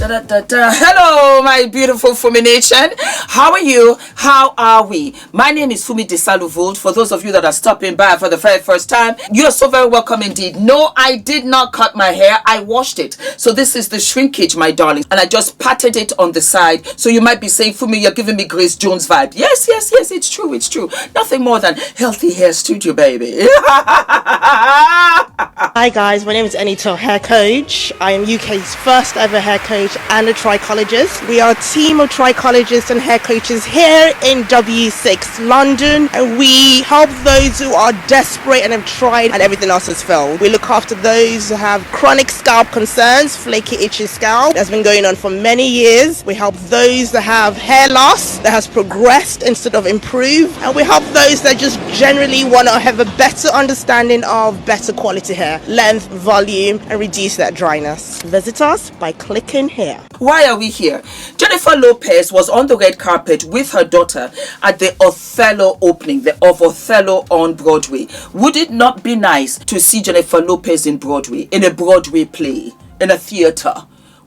Hello, my beautiful Fumi Nation. How are you? How are we? My name is Fumidesaluvold. For those of you that are stopping by for the very first time, you are so very welcome indeed. No, I did not cut my hair. I washed it. So this is the shrinkage, my darling. And I just patted it on the side. So you might be saying, Fumi, you're giving me Grace Jones vibe. Yes, it's true. It's true. Nothing more than healthy hair studio, baby. Hi guys, my name is ENITAN, hair coach. I am UK's first ever hair coach and a trichologist. We are a team of trichologists and hair coaches here in W6 London, and we help those who are desperate and have tried and everything else has failed. We look after those who have chronic scalp concerns, flaky itchy scalp that's been going on for many years. We help those that have hair loss that has progressed instead of improved, and we help those that just generally want to have a better understanding of better quality hair, length, volume, and reduce that dryness. Visit us by clicking here. Why are we here? Jennifer Lopez was on the red carpet with her daughter at the Othello opening of Othello on Broadway. Would it not be nice to see Jennifer Lopez in Broadway, in a Broadway play, in a theater?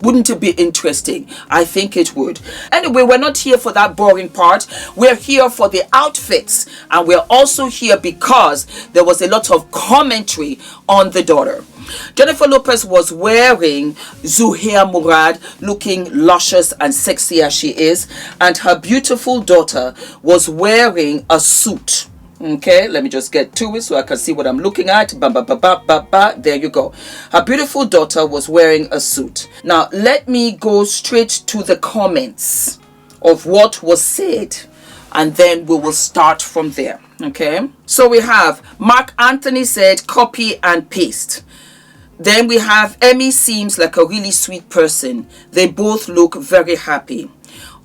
Wouldn't it be interesting? I think it would. Anyway, we're not here for that boring part. We're here for the outfits. And we're also here because there was a lot of commentary on the daughter. Jennifer Lopez was wearing Zuhair Murad, looking luscious and sexy as she is. And her beautiful daughter was wearing a suit. Okay, let me just get to it so I can see what I'm looking at. There you go. Her beautiful daughter was wearing a suit. Now, let me go straight to the comments of what was said, and then we will start from there. Okay, so we have Mark Anthony said copy and paste. Then we have Emme seems like a really sweet person. They both look very happy.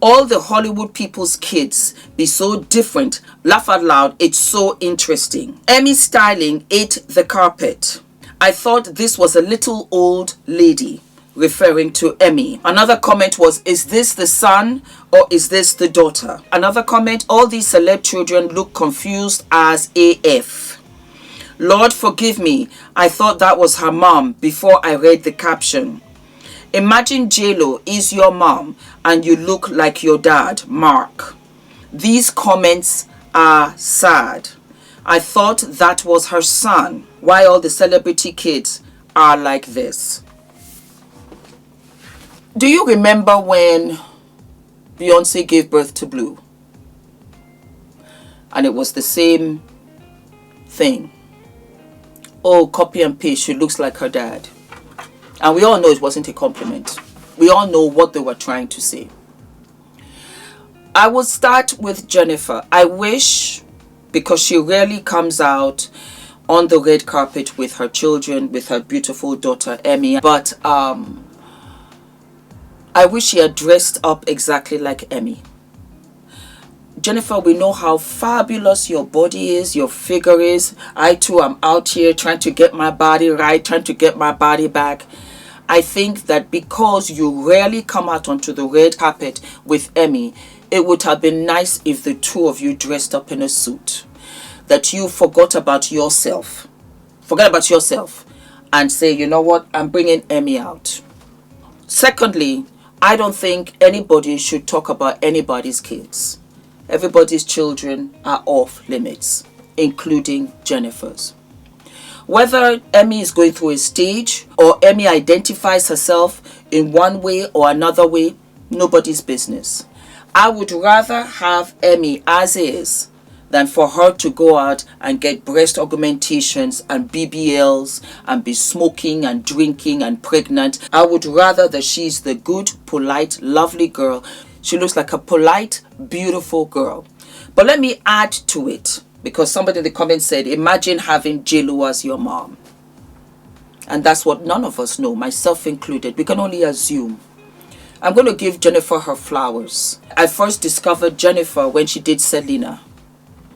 All the Hollywood people's kids be so different. Laugh out loud. It's so interesting. Emme styling ate the carpet. I thought this was a little old lady, referring to Emme. Another comment was, is this the son or is this the daughter? Another comment, all these celeb children look confused as AF. Lord forgive me. I thought that was her mom before I read the caption. Imagine JLo is your mom and you look like your dad, Mark. These comments are sad. I thought that was her son. Why all the celebrity kids are like this? Do you remember when Beyonce gave birth to Blue? And it was the same thing. Oh, copy and paste, she looks like her dad. And we all know it wasn't a compliment. We all know what they were trying to say. I will start with Jennifer. I wish, because she rarely comes out on the red carpet with her children, with her beautiful daughter Emme, but I wish she had dressed up exactly like Emme. Jennifer, we know how fabulous your body is, your figure is. I too am out here trying to get my body right, trying to get my body back. I think that because you rarely come out onto the red carpet with Emme, it would have been nice if the two of you dressed up in a suit. That you forgot about yourself. Forget about yourself and say, you know what, I'm bringing Emme out. Secondly, I don't think anybody should talk about anybody's kids. Everybody's children are off limits, including Jennifer's. Whether Emme is going through a stage or Emme identifies herself in one way or another way, nobody's business. I would rather have Emme as is than for her to go out and get breast augmentations and BBLs and be smoking and drinking and pregnant. I would rather that she's the good, polite, lovely girl. She looks like a polite, beautiful girl. But let me add to it, because somebody in the comments said, imagine having JLo as your mom. And that's what none of us know, myself included. We can only assume. I'm going to give Jennifer her flowers. I first discovered Jennifer when she did Selena.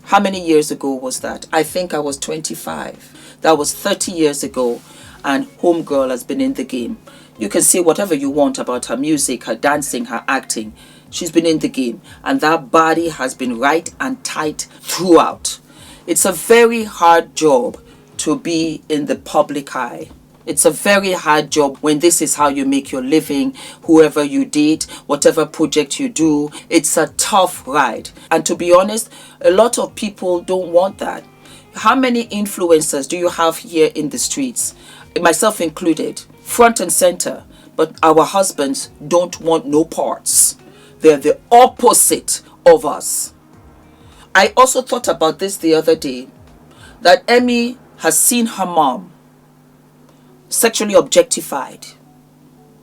How many years ago was that? I think I was 25. That was 30 years ago. And Homegirl has been in the game. You can say whatever you want about her music, her dancing, her acting. She's been in the game. And that body has been right and tight throughout. It's a very hard job to be in the public eye. It's a very hard job when this is how you make your living, whoever you date, whatever project you do. It's a tough ride. And to be honest, a lot of people don't want that. How many influencers do you have here in the streets? Myself included, front and center. But our husbands don't want no parts. They're the opposite of us. I also thought about this the other day, that Emme has seen her mom sexually objectified.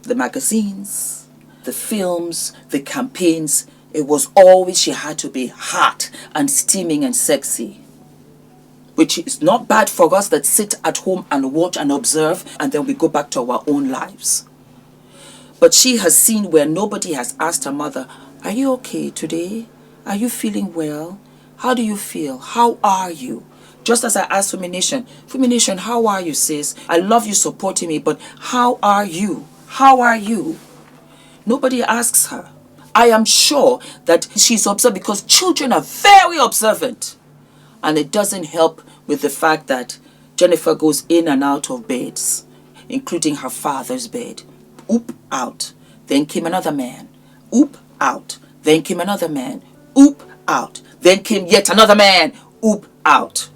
The magazines, the films, the campaigns, it was always she had to be hot and steaming and sexy. Which is not bad for us that sit at home and watch and observe, and then we go back to our own lives. But she has seen where nobody has asked her mother, are you okay today? Are you feeling well? How do you feel? How are you? Just as I asked Fumination, how are you, sis? I love you supporting me, but how are you? How are you? Nobody asks her. I am sure that she's observed because children are very observant. And it doesn't help with the fact that Jennifer goes in and out of beds, including her father's bed. Oop, out. Then came another man. Oop, out. Then came another man. Oop, out. Then came yet another man. Oop, out.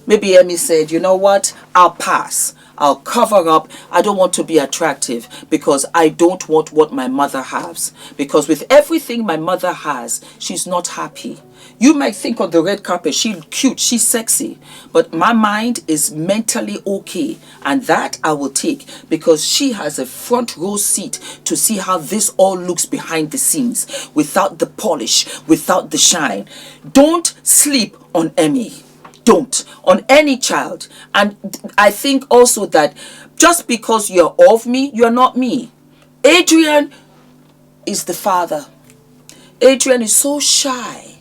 Maybe Emme said, you know what? I'll pass. I'll cover up. I don't want to be attractive because I don't want what my mother has. Because with everything my mother has, she's not happy. You might think on the red carpet, she's cute, she's sexy. But my mind is mentally okay. And that I will take because she has a front row seat to see how this all looks behind the scenes. Without the polish, without the shine. Don't sleep on Emme. Don't. On any child. And I think also that just because you're of me, you're not me. Adrian is the father. Adrian is so shy.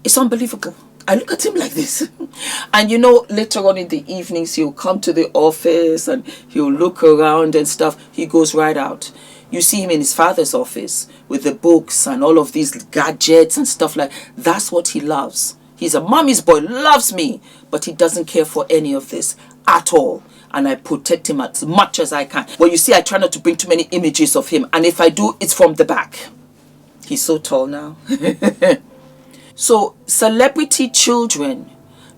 It's unbelievable. I look at him like this. And you know, later on in the evenings, he'll come to the office and he'll look around and stuff. He goes right out. You see him in his father's office with the books and all of these gadgets and stuff like that. That's what he loves. He's a mommy's boy, loves me, but he doesn't care for any of this at all. And I protect him as much as I can. Well, you see, I try not to bring too many images of him. And if I do, it's from the back. He's so tall now. So celebrity children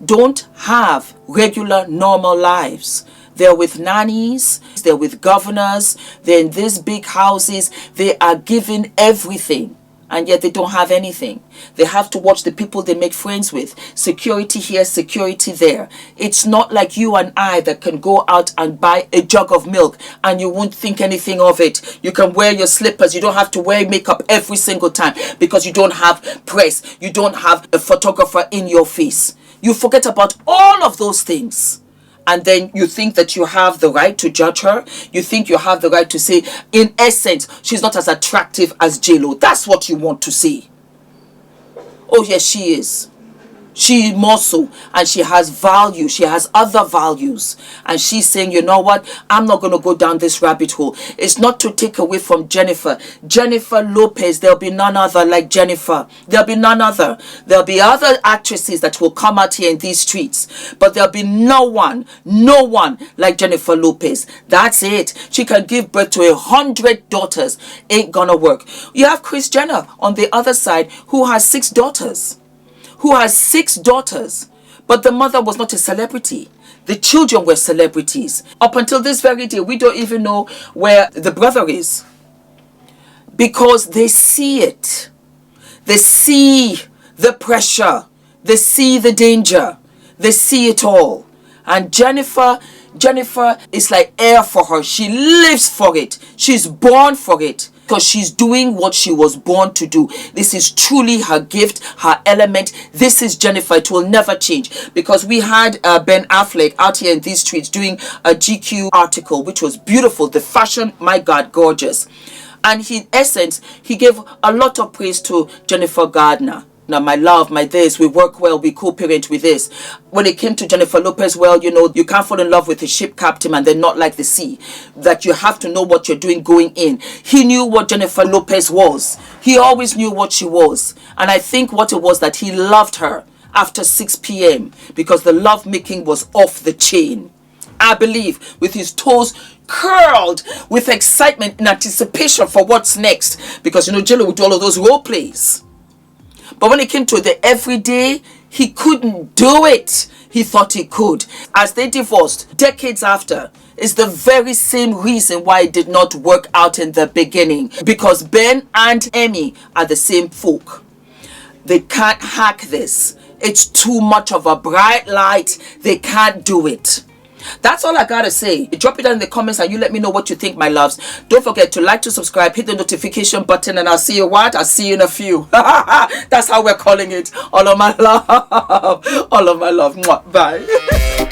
don't have regular, normal lives. They're with nannies, they're with governors, they're in these big houses. They are given everything. And yet they don't have anything. They have to watch the people they make friends with. Security here, security there. It's not like you and I that can go out and buy a jug of milk and you won't think anything of it. You can wear your slippers. You don't have to wear makeup every single time because you don't have press. You don't have a photographer in your face. You forget about all of those things. And then you think that you have the right to judge her. You think you have the right to say, in essence, she's not as attractive as J-Lo. That's what you want to say. Oh, yes, she is. She more so, and she has value. She has other values. And she's saying, you know what? I'm not going to go down this rabbit hole. It's not to take away from Jennifer. Jennifer Lopez, there'll be none other like Jennifer. There'll be none other. There'll be other actresses that will come out here in these streets. But there'll be no one like Jennifer Lopez. That's it. She can give birth to 100 daughters. Ain't gonna work. You have Kris Jenner on the other side who has 6 daughters. But the mother was not a celebrity. The children were celebrities. Up until this very day, we don't even know where the brother is. Because they see it. They see the pressure. They see the danger. They see it all. And Jennifer is like air for her. She lives for it. She's born for it. Because she's doing what she was born to do. This is truly her gift, her element. This is Jennifer. It will never change. Because we had Ben Affleck out here in these streets doing a GQ article, which was beautiful. The fashion, my God, gorgeous. And in essence, he gave a lot of praise to Jennifer Gardner. Now, my love, my this, we work well, we co-parent with this. When it came to Jennifer Lopez, well, you know, you can't fall in love with a ship captain and then not like the sea. That you have to know what you're doing going in. He knew what Jennifer Lopez was. He always knew what she was. And I think what it was that he loved her after 6 p.m. because the love making was off the chain. I believe, with his toes curled with excitement in anticipation for what's next. Because, Jello would do all of those role plays. But when it came to the everyday, he couldn't do it. He thought he could. As they divorced decades after, it's the very same reason why it did not work out in the beginning. Because Ben and Emme are the same folk. They can't hack this. It's too much of a bright light. They can't do it. That's all I gotta say. Drop it down in the comments and you let me know what you think, my loves. Don't forget to like, to subscribe, hit the notification button, and I'll see you I'll see you in a few. That's how we're calling it. All of my love. All of my love. Bye.